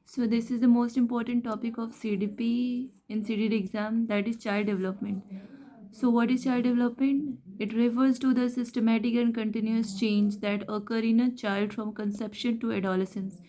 So this is the most important topic of CDP in CDD exam, that is child development. So what is child development? It refers to the systematic and continuous change that occur in a child from conception to adolescence.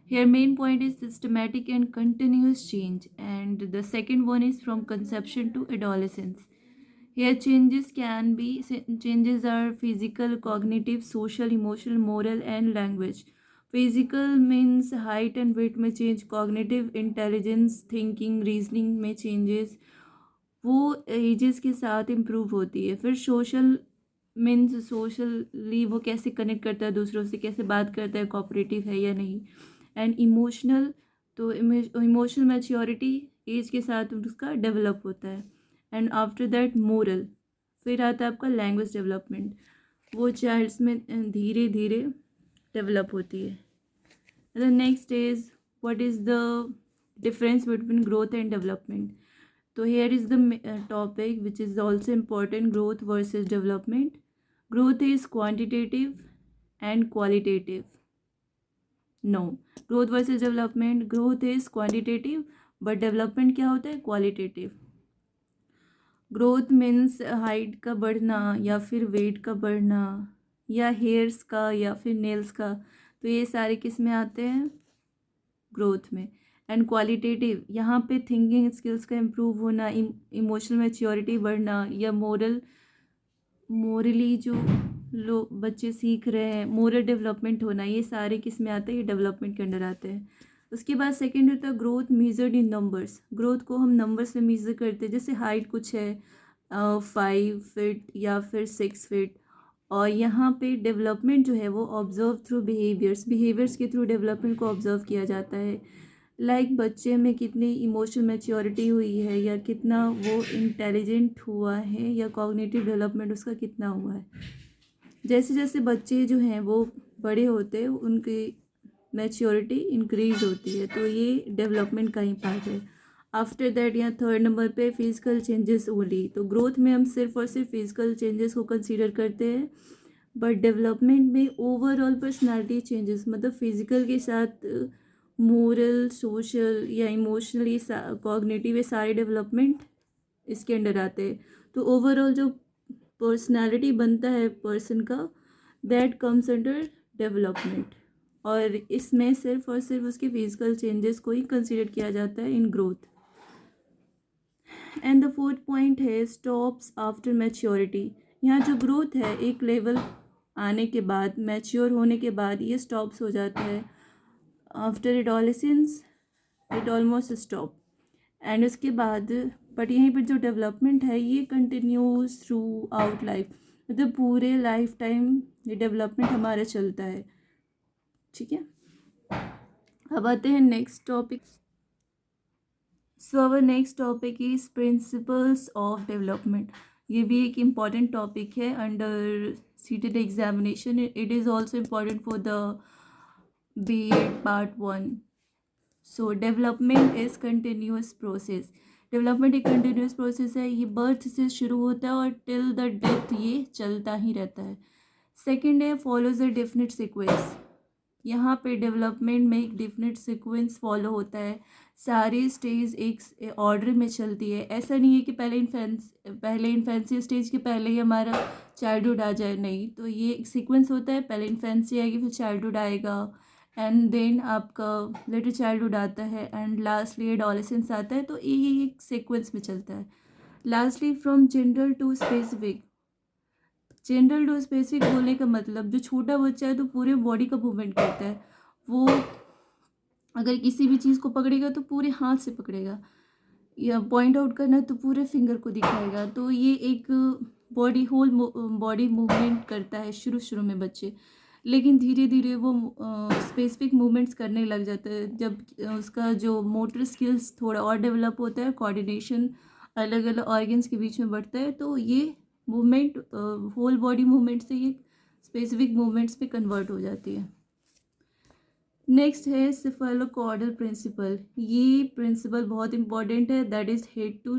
Here main point is systematic and continuous change, and the second one is from conception to adolescence. Here changes are physical, cognitive, social, emotional, moral and language. Physical means height and weight में change, cognitive intelligence, thinking, reasoning में changes वो edges के साथ improve होती है. फिर social means socially वो कैसे कनेक्ट करता है दूसरों से, कैसे बात करता है, कोऑपरेटिव है या नहीं. एंड इमोशनल, तो इमोशनल मैच्योरिटी एज के साथ उसका डेवलप होता है. And after that moral. फिर आता है आपका लैंग्वेज डेवलपमेंट, वो चाइल्ड्स में धीरे धीरे डेवलप होती है. The next is what is the difference between growth and development. So here is the topic which is also important: growth versus development. Growth is quantitative and qualitative. No, growth versus development. Growth is quantitative, but development क्या होता है? Qualitative. Growth means height का बढ़ना या फिर wait का बढ़ना या हेयर्स का या फिर नेल्स का, तो ये सारे किस में आते हैं? ग्रोथ में. एंड क्वालिटेटिव, यहाँ पे थिंकिंग स्किल्स का इम्प्रूव होना, इमोशनल मैच्योरिटी बढ़ना या मोरली जो लोग बच्चे सीख रहे हैं, मोरल डेवलपमेंट होना, ये सारे किस में आते हैं? ये डेवलपमेंट के अंडर आते हैं. उसके बाद सेकंड होता है growth measured in numbers. Growth को हम नंबर्स में मेजर करते हैं. जैसे हाइट कुछ है 5 फीट या फिर 6 फीट, और यहाँ पे डेवलपमेंट जो है वो ऑब्जर्व थ्रू बिहेवियर्स के थ्रू डेवलपमेंट को ऑब्जर्व किया जाता है. लाइक बच्चे में कितनी इमोशनल मैच्योरिटी हुई है, या कितना वो इंटेलिजेंट हुआ है, या कॉग्निटिव डेवलपमेंट उसका कितना हुआ है. जैसे जैसे बच्चे जो हैं वो बड़े होते हैं उनकी मैच्योरिटी इंक्रीज होती है, तो ये डेवलपमेंट का ही पार्ट है. आफ्टर दैट यहाँ थर्ड नंबर पे फिजिकल चेंजेस ओनली. तो ग्रोथ में हम सिर्फ और सिर्फ फिजिकल चेंजेस को कंसीडर करते हैं, बट डेवलपमेंट में ओवरऑल पर्सनालिटी चेंजेस, मतलब फिजिकल के साथ मोरल, सोशल या इमोशनली, कॉग्निटिव, ये सारे डेवलपमेंट इसके अंडर आते हैं. तो ओवरऑल जो पर्सनालिटी बनता है पर्सन का, दैट कम्स अंडर डेवलपमेंट, और इसमें सिर्फ और सिर्फ उसके फिजिकल चेंजेस को ही कंसीडर किया जाता है in growth. And the fourth point है स्टॉप्स आफ्टर मैच्योरिटी. यहाँ जो ग्रोथ है एक लेवल आने के बाद, मैच्योर होने के बाद ये स्टॉप्स हो जाता है. After adolescence it almost stop. And उसके बाद बट यहीं पर जो डेवलपमेंट है ये कंटिन्यूज थ्रू आउट लाइफ, मतलब पूरे लाइफ टाइम ये डेवलपमेंट हमारा चलता है. ठीक है, अब आते हैं next topic. So our next topic is principles of development. ये भी एक इम्पॉर्टेंट टॉपिक है under CTET examination. It is also important for the B.Ed Part 1. So development is continuous process. Development एक कंटिन्यूस प्रोसेस है, ये birth से शुरू होता है और टिल द डेथ ये चलता ही रहता है. सेकेंड है फॉलोज अ डेफिनेट सीक्वेंस. यहाँ पे डेवलपमेंट में एक डेफिनेट सीक्वेंस फॉलो होता है, सारी स्टेज एक ऑर्डर में चलती है. ऐसा नहीं है कि पहले इन्फेंसी स्टेज के पहले ही हमारा चाइल्डहुड आ जाए, नहीं. तो ये एक सीक्वेंस होता है, पहले इन्फेंसी आएगी, फिर चाइल्डहुड आएगा, एंड देन आपका लिटिल चाइल्डहुड आता है, एंड लास्टली एडोलेसेंस आता है. तो ये एक सीक्वेंस में चलता है. Lastly from general to specific. General to specific बोलने का मतलब जो छोटा बच्चा है तो पूरे बॉडी का मूवमेंट करता है. वो अगर किसी भी चीज़ को पकड़ेगा तो पूरे हाथ से पकड़ेगा, या पॉइंट आउट करना तो पूरे फिंगर को दिखाएगा. तो ये एक होल बॉडी मूवमेंट करता है शुरू में बच्चे, लेकिन धीरे धीरे वो स्पेसिफिक मूवमेंट्स करने लग जाता है. जब उसका जो मोटर स्किल्स थोड़ा और डेवलप होता है, कोऑर्डिनेशन अलग अलग ऑर्गन्स के बीच में बढ़ता है, तो ये मूवमेंट होल बॉडी मूवमेंट से ये स्पेसिफिक मूवमेंट्स पे कन्वर्ट हो जाती है. नेक्स्ट है सिफेलोकॉर्डल प्रिंसिपल. ये प्रिंसिपल बहुत इंपॉर्टेंट है, that is head to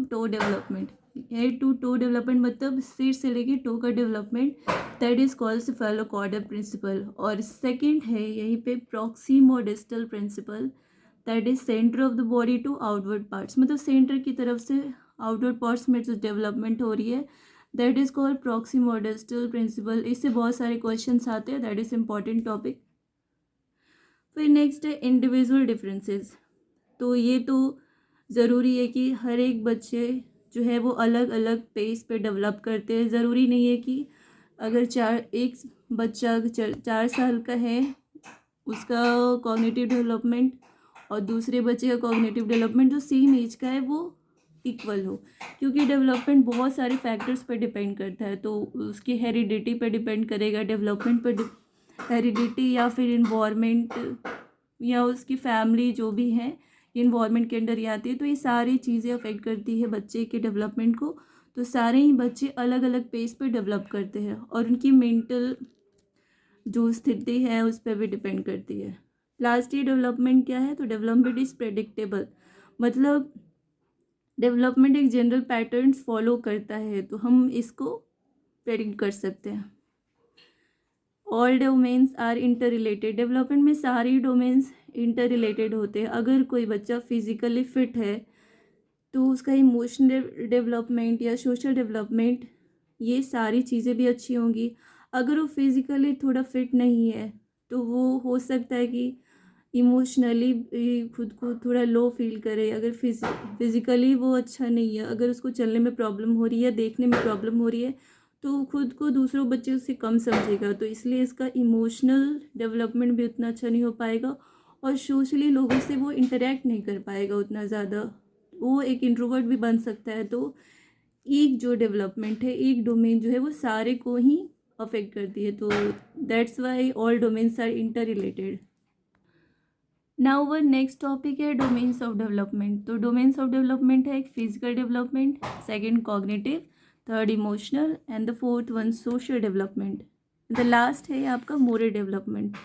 toe development. Head to toe development मतलब सिर से लेके टो का development, that is called cephalocaudal principle. और सेकंड है यहीं पे proximodistal principle, that is centre of the body to outward parts, मतलब सेंटर की तरफ से आउटवर्ड पार्ट्स में जो डेवलपमेंट हो रही है, दैट इज कॉल्ड प्रॉक्सिमोडिस्टल प्रिंसिपल। इससे बहुत सारे क्वेश्चंस आते हैं, दैट इज इम्पॉर्टेंट टॉपिक। फिर नेक्स्ट है इंडिविजुअल डिफरेंसेस। तो ये तो ज़रूरी है कि हर एक बच्चे जो है वो अलग अलग पेस पे डेवलप करते हैं। ज़रूरी नहीं है कि अगर एक बच्चा 4 साल का है उसका कॉग्निटिव डेवलपमेंट और दूसरे बच्चे का कॉग्निटिव डेवलपमेंट जो सेम एज का है वो इक्वल हो, क्योंकि डेवलपमेंट बहुत सारे फैक्टर्स पे डिपेंड करता है। तो उसकी हेरिडिटी पे डिपेंड करेगा, डेवलपमेंट पे हेरिडिटी या फिर इन्वायरमेंट या उसकी फैमिली जो भी है इन्वायरमेंट के अंडर ही आती है। तो ये सारी चीज़ें अफेक्ट करती है बच्चे के डेवलपमेंट को। तो सारे ही बच्चे अलग अलग पेस पे डेवलप करते हैं और उनकी मेंटल जो स्थिति है उस पर भी डिपेंड करती है। लास्ट ईयर डेवलपमेंट क्या है? तो डेवलपमेंट इज़ प्रेडिक्टेबल, मतलब डेवलपमेंट एक जनरल पैटर्न्स फॉलो करता है, तो हम इसको प्रेडिक्ट कर सकते हैं। All domains are inter related, development में सारी डोमेन्स इंटर रिलेटेड होते हैं। अगर कोई बच्चा फिजिकली फिट है तो उसका इमोशनल डेवलपमेंट या सोशल डेवलपमेंट ये सारी चीज़ें भी अच्छी होंगी। अगर वो फिज़िकली थोड़ा फिट नहीं है तो वो हो सकता है कि इमोशनली खुद को थोड़ा लो फील करे। अगर फिज़िकली वो अच्छा नहीं है, अगर उसको चलने में प्रॉब्लम हो रही है, देखने में प्रॉब्लम हो रही है, तो खुद को दूसरों बच्चों से कम समझेगा। तो इसलिए इसका इमोशनल डेवलपमेंट भी उतना अच्छा नहीं हो पाएगा और सोशली लोगों से वो इंटरेक्ट नहीं कर पाएगा उतना ज़्यादा, वो एक इंट्रोवर्ट भी बन सकता है। तो एक जो डेवलपमेंट है, एक डोमेन जो है वो सारे को ही अफेक्ट करती है। तो that's why all domains are inter related. Now our next topic है डोमेन्स ऑफ डेवलपमेंट। तो डोमेन्स ऑफ डेवलपमेंट है एक physical development, second cognitive, third emotional and the fourth one social development. The last है आपका moral development.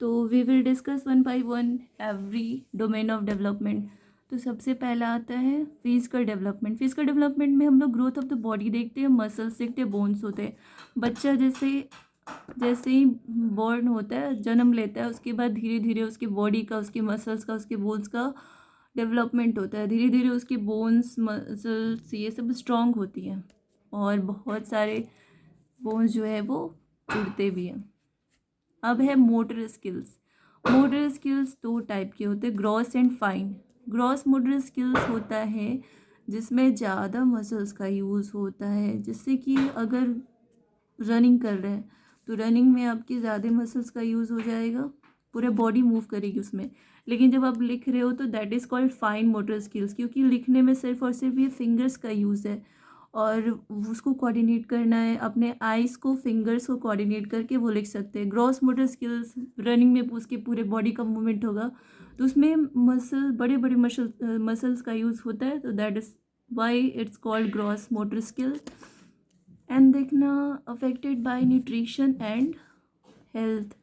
तो we will discuss one by one every domain of development. तो सबसे पहला आता है फिजिकल डेवलपमेंट। फिजिकल डेवलपमेंट में हम लोग ग्रोथ ऑफ द बॉडी देखते हैं, मसल्स देखते हैं, बोन्स होते हैं। बच्चा जैसे ही बॉर्न होता है, जन्म लेता है, उसके बाद धीरे धीरे उसकी बॉडी का, उसके मसल्स का, उसके बोन्स का डेवलपमेंट होता है। धीरे धीरे उसकी बोन्स, मसल्स ये सब स्ट्रॉन्ग होती हैं और बहुत सारे बोन्स जो है वो जुड़ते भी हैं। अब है motor skills. Motor skills 2 type के होते हैं, gross and fine. Gross motor skills होता है जिसमें ज़्यादा मसल्स का यूज़ होता है, जिससे कि अगर रनिंग कर रहे हैं तो रनिंग में आपकी ज़्यादा मसल्स का यूज़ हो जाएगा, पूरे बॉडी मूव करेगी उसमें। लेकिन जब आप लिख रहे हो तो that is called fine motor skills, क्योंकि लिखने में सिर्फ और सिर्फ ये फिंगर्स का यूज़ है और उसको कोऑर्डिनेट करना है, अपने आइज़ को, फिंगर्स को कोऑर्डिनेट करके वो लिख सकते हैं। ग्रॉस मोटर स्किल्स रनिंग में उसके पूरे बॉडी का मूवमेंट होगा, तो उसमें बड़े बड़े मसल्स का यूज़ होता है। तो that is why it's called gross motor skill. And देखना affected by nutrition and health.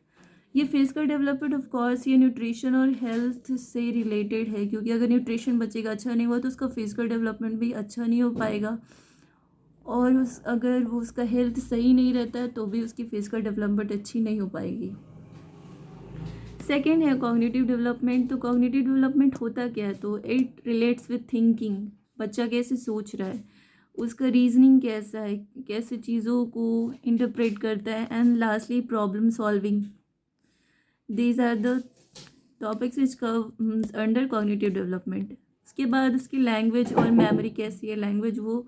ये फिजिकल डेवलपमेंट ऑफ कोर्स ये न्यूट्रिशन और हेल्थ से रिलेटेड है, क्योंकि अगर न्यूट्रिशन बच्चे का अच्छा नहीं हुआ तो उसका फिजिकल डेवलपमेंट भी अच्छा नहीं हो पाएगा और अगर वो उसका हेल्थ सही नहीं रहता है तो भी उसकी फिजिकल डेवलपमेंट अच्छी नहीं हो पाएगी। सेकेंड है कॉग्निटिव डेवलपमेंट। तो कॉग्निटिव डेवलपमेंट होता क्या है? तो इट रिलेट्स विथ थिंकिंग, बच्चा कैसे सोच रहा है, उसका रीजनिंग कैसा है, कैसे चीज़ों को इंटरप्रेट करता है, and lastly problem solving. These are the topics which comes under cognitive development. उसके बाद उसकी लैंग्वेज और मेमोरी कैसी है, लैंग्वेज वो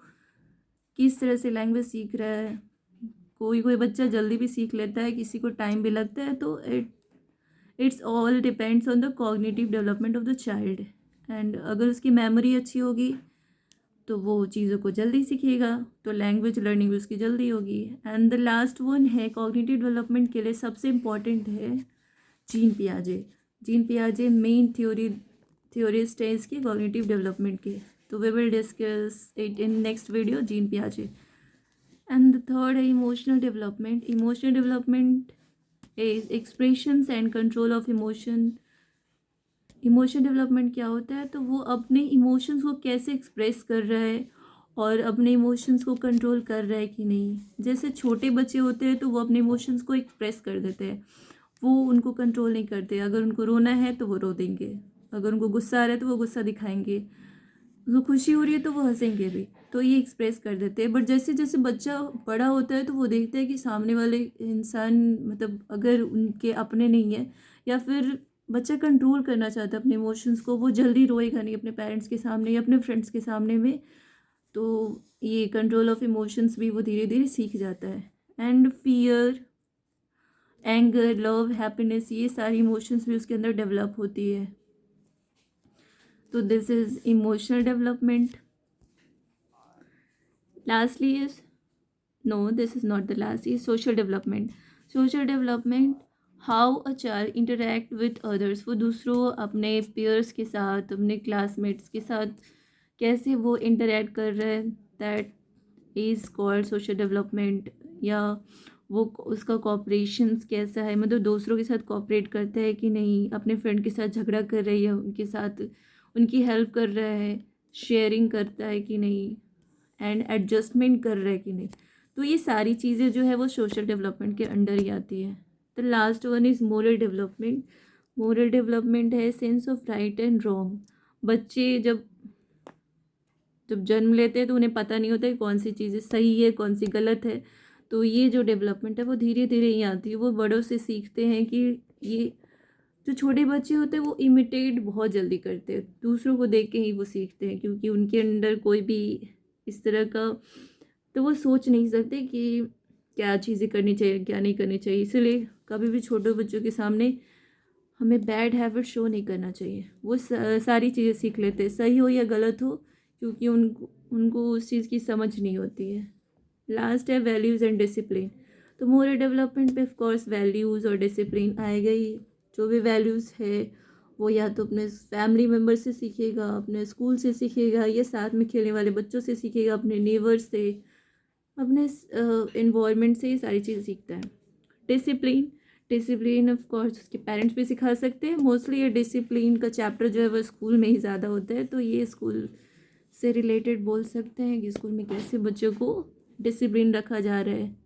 किस तरह से लैंग्वेज सीख रहा है। कोई बच्चा जल्दी भी सीख लेता है, किसी को टाइम भी लगता है। तो it's all depends on the cognitive development of the child. And अगर उसकी मेमोरी अच्छी होगी तो वो चीज़ों को जल्दी सीखेगा, तो लैंग्वेज लर्निंग भी उसकी जल्दी होगी। एंड द लास्ट वन है कॉग्निटिव डेवलपमेंट के लिए सबसे इम्पॉर्टेंट है जीन पियाजे। जीन पियाजे मेन थ्योरिस्ट है इसकी कॉग्निटिव डेवलपमेंट के। तो we will discuss it in next video, gene पियाजे। And the third है emotional development. Emotional development is expressions and control of emotion. Emotion development क्या होता है? तो वो अपने इमोशंस को कैसे एक्सप्रेस कर रहा है और अपने इमोशंस को कंट्रोल कर रहा है कि नहीं। जैसे छोटे बच्चे होते हैं तो वो अपने इमोशंस को एक्सप्रेस कर देते हैं, वो उनको कंट्रोल नहीं करते। अगर उनको रोना है तो वो रो देंगे, अगर उनको गुस्सा आ रहा है तो वो गुस्सा दिखाएंगे, उनको खुशी हो रही है तो वो हंसेंगे भी, तो ये एक्सप्रेस कर देते हैं। बट जैसे जैसे बच्चा बड़ा होता है तो वो देखता है कि सामने वाले इंसान मतलब अगर उनके अपने नहीं है, या फिर बच्चा कंट्रोल करना चाहता है अपने इमोशंस को, वो जल्दी रोएगा नहीं अपने पेरेंट्स के सामने या अपने फ्रेंड्स के सामने में। तो ये कंट्रोल ऑफ इमोशंस भी वो धीरे धीरे सीख जाता है। And fear, anger, love, happiness, ये सारी इमोशंस भी उसके अंदर डेवलप होती है। तो this is emotional development. Lastly is, no, this is not the last, is social development. Social development, how a child interact with others, वो दूसरों, अपने peers के साथ, अपने classmates के साथ कैसे वो interact कर रहे हैं, that is called social development। या वो उसका cooperations कैसा है, मतलब दूसरों के साथ cooperate करता है कि नहीं, अपने friend के साथ झगड़ा कर रही है, उनके साथ उनकी help कर रहा है, sharing करता है कि नहीं, एंड एडजस्टमेंट कर रहा है कि नहीं। तो ये सारी चीज़ें जो है वो सोशल डेवलपमेंट के अंडर ही आती है। The last one is moral development. Moral development है sense of right and wrong. बच्चे जब जब जन्म लेते हैं तो उन्हें पता नहीं होता कि कौन सी चीज़ें सही है कौन सी गलत है। तो ये जो डेवलपमेंट है वो धीरे धीरे ही आती है। वो बड़ों से सीखते हैं कि ये जो छोटे बच्चे होते हैं वो इमिटेट बहुत जल्दी करते हैं, दूसरों को देख के ही वो सीखते हैं, क्योंकि उनके अंदर कोई भी इस तरह का, तो वो सोच नहीं सकते कि क्या चीज़ें करनी चाहिए क्या नहीं करनी चाहिए। इसलिए कभी भी छोटे बच्चों के सामने हमें बैड हैबिट शो नहीं करना चाहिए। वो सारी चीज़ें सीख लेते हैं, सही हो या गलत हो, क्योंकि उनको उनको उस चीज़ की समझ नहीं होती है। लास्ट है वैल्यूज़ एंड डिसिप्लिन। तो मोरल डेवलपमेंट पे ऑफ कोर्स वैल्यूज़ और डिसिप्लिन आएगा ही। जो भी वैल्यूज़ है वो या तो अपने फैमिली मेम्बर से सीखेगा, अपने स्कूल से सीखेगा, या साथ में खेलने वाले बच्चों से सीखेगा, अपने नेबर्स से, अपने इन्वायरमेंट से, ये सारी चीज़ें सीखता है। डिसिप्लिन, डिसिप्लिन ऑफ कोर्स उसके पेरेंट्स भी सिखा सकते हैं। मोस्टली ये डिसिप्लिन का चैप्टर जो है वो स्कूल में ही ज़्यादा होता है, तो ये स्कूल से रिलेटेड बोल सकते हैं कि स्कूल में कैसे बच्चों को डिसिप्लिन रखा जा रहा है।